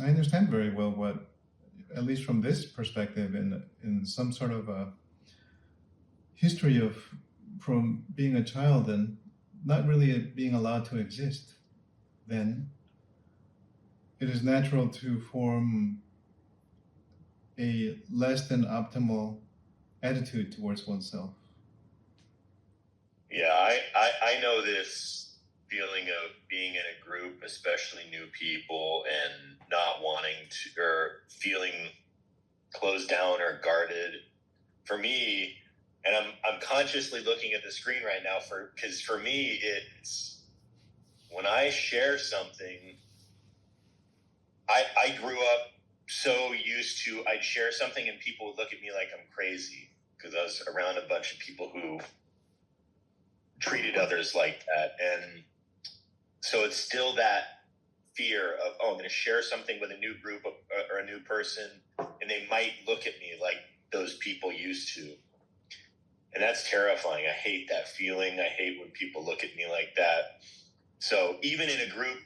I understand very well what, at least from this perspective, in some sort of a history of from being a child and not really being allowed to exist, then it is natural to form a less than optimal attitude towards oneself. Yeah, I know this feeling of being in a group, especially new people, and not wanting to, or feeling closed down or guarded. For me, and I'm consciously looking at the screen right now because for me, it's when I share something, I grew up so used to, I'd share something and people would look at me like I'm crazy because I was around a bunch of people who treated others like that. And so it's still that fear of, oh, I'm going to share something with a new group or a new person, and they might look at me like those people used to. And that's terrifying. I hate that feeling. I hate when people look at me like that. So even in a group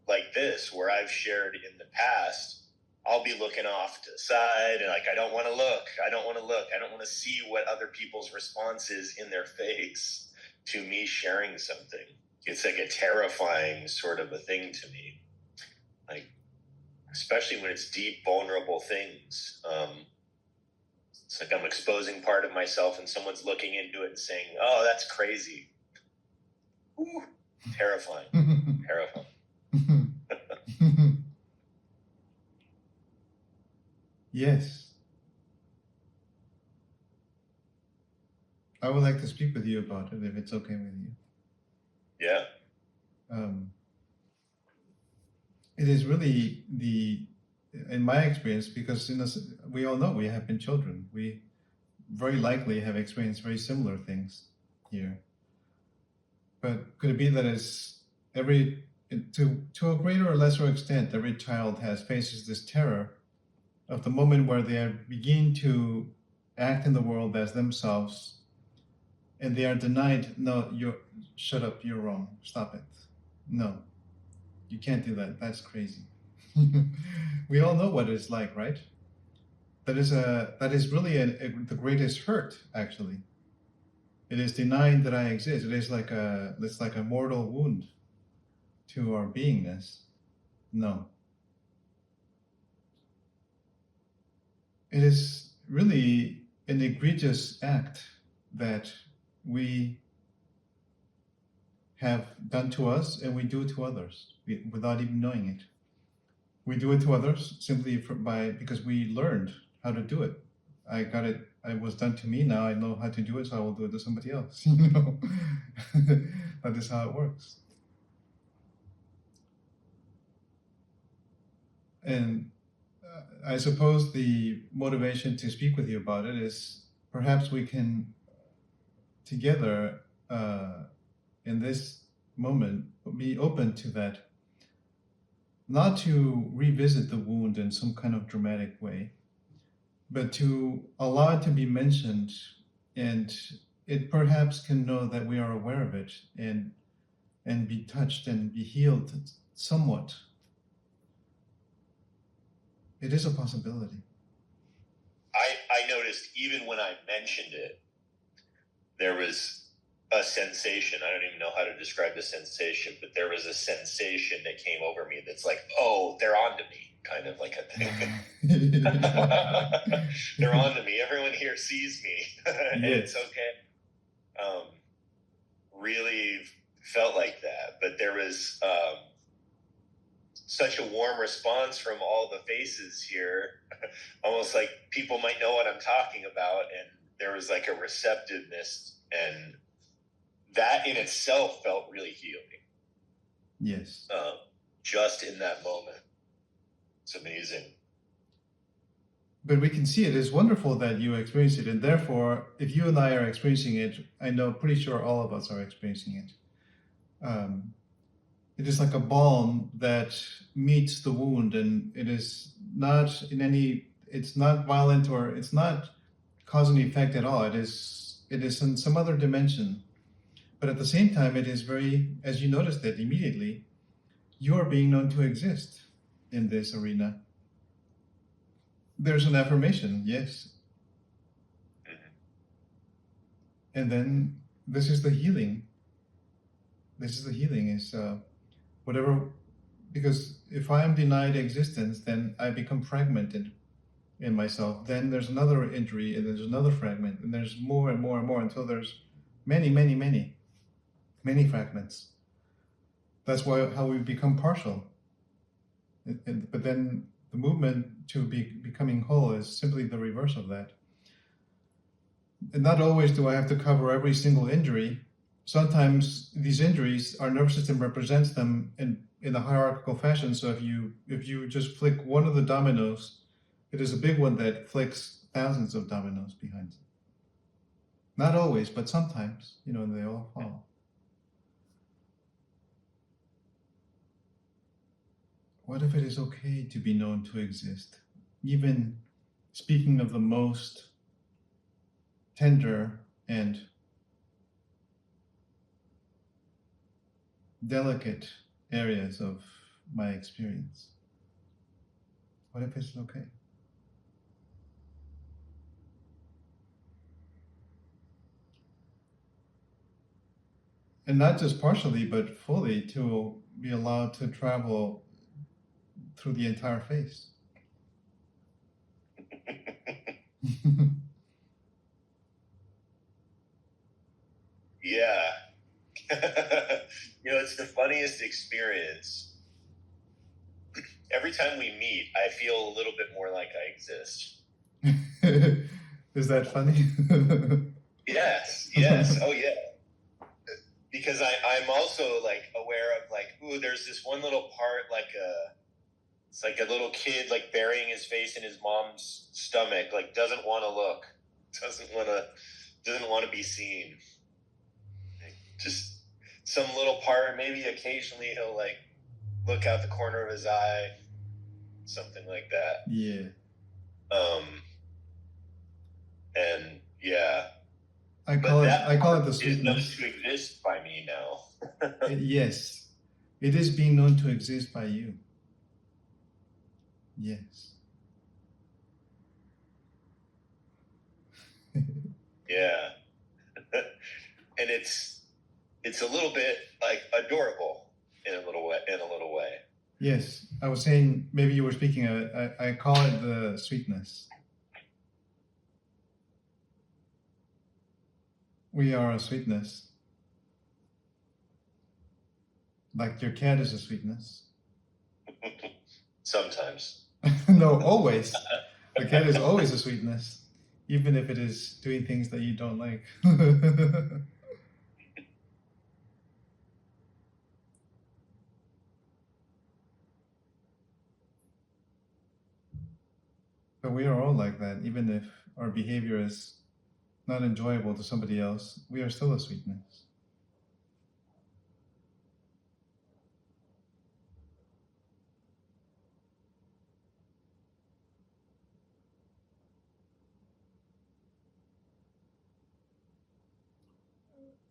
like this, where I've shared in the past, I'll be looking off to the side and like, I don't want to look. I don't want to see what other people's response is in their face to me sharing something. It's like a terrifying sort of a thing to me. Like, especially when it's deep, vulnerable things. It's like I'm exposing part of myself and someone's looking into it and saying, oh, that's crazy. Ooh, terrifying. Terrifying. Yes. I would like to speak with you about it if it's okay with you. Yeah. It is really in my experience, because we all know we have been children. We very likely have experienced very similar things here. But could it be that it's to a greater or lesser extent, every child faces this terror of the moment where they begin to act in the world as themselves, and they are denied, no, shut up, you're wrong, stop it. No, you can't do that, that's crazy. We all know what it's like, right? That is really the greatest hurt, actually. It is denying that I exist. It's like a mortal wound to our beingness. No. It is really an egregious act that we have done to us and we do to others without even knowing it. We do it to others simply because we learned how to do it. I got it. It was done to me. Now I know how to do it, so I will do it to somebody else. That is how it works. And I suppose the motivation to speak with you about it is perhaps we can together in this moment be open to that, not to revisit the wound in some kind of dramatic way, but to allow it to be mentioned, and it perhaps can know that we are aware of it and be touched and be healed somewhat. It is a possibility. I noticed even when I mentioned it, there was a sensation. I don't even know how to describe the sensation, but there was a sensation that came over me that's like, oh, they're on to me, kind of like a thing. They're on to me. Everyone here sees me. And yes. It's okay. Really felt like that. But there was such a warm response from all the faces here, almost like people might know what I'm talking about. And there was like a receptiveness, and that in itself felt really healing. Yes. Just in that moment. It's amazing. But we can see it is wonderful that you experience it. And therefore, if you and I are experiencing it, I know pretty sure all of us are experiencing it. It is like a balm that meets the wound, and it is not it's not violent, or it's not cause and effect at all. It is in some other dimension. But at the same time, it is very, as you noticed it immediately, you are being known to exist. in this arena. There's an affirmation, yes. And then this is the healing. This is the healing, is whatever, because if I am denied existence, then I become fragmented in myself. Then there's another injury, and there's another fragment, and there's more and more and more until there's many, many, many, many fragments. That's how we become partial. But then the movement to becoming whole is simply the reverse of that. And not always do I have to cover every single injury. Sometimes these injuries, our nervous system represents them in a hierarchical fashion. So if you just flick one of the dominoes, it is a big one that flicks thousands of dominoes behind it. Not always, but sometimes, they all fall. What if it is okay to be known to exist? Even speaking of the most tender and delicate areas of my experience. What if it's okay? And not just partially, but fully, to be allowed to travel through the entire face. Yeah. It's the funniest experience. Every time we meet, I feel a little bit more like I exist. Is that funny? Yes. Oh, yeah. Because I'm also like aware of like, ooh, there's this one little part, it's like a little kid like burying his face in his mom's stomach, like doesn't want to look, doesn't want to be seen. Just some little part, maybe occasionally he'll like look out the corner of his eye, something like that. Yeah. And yeah. I call it the sweetness. It's known to exist by me now. Yes. It is being known to exist by you. Yes. Yeah. And it's a little bit like adorable in a little way. Yes. I was saying, maybe you were speaking of it, I call it the sweetness. We are a sweetness. Like your cat is a sweetness. Sometimes. No, always. The cat is always a sweetness, even if it is doing things that you don't like. But we are all like that. Even if our behavior is not enjoyable to somebody else, we are still a sweetness.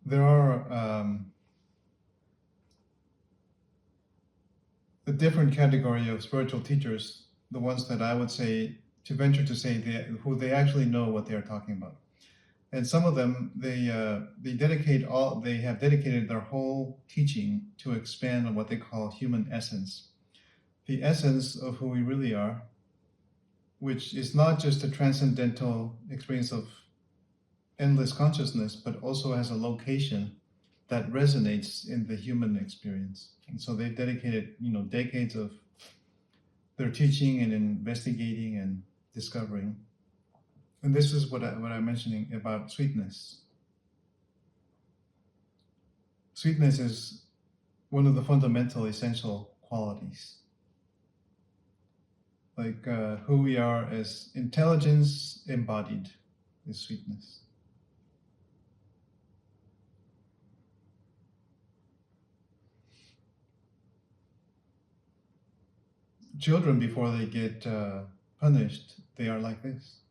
There are a different category of spiritual teachers, the ones that I would say, to venture to say, who they actually know what they are talking about. And some of them, they have dedicated their whole teaching to expand on what they call human essence. The essence of who we really are, which is not just a transcendental experience of endless consciousness, but also has a location that resonates in the human experience. And so they've dedicated, decades of their teaching and investigating and discovering. And this is what I'm mentioning about sweetness. Sweetness is one of the fundamental, essential qualities. Like who we are as intelligence embodied is sweetness. Children, before they get punished, they are like this.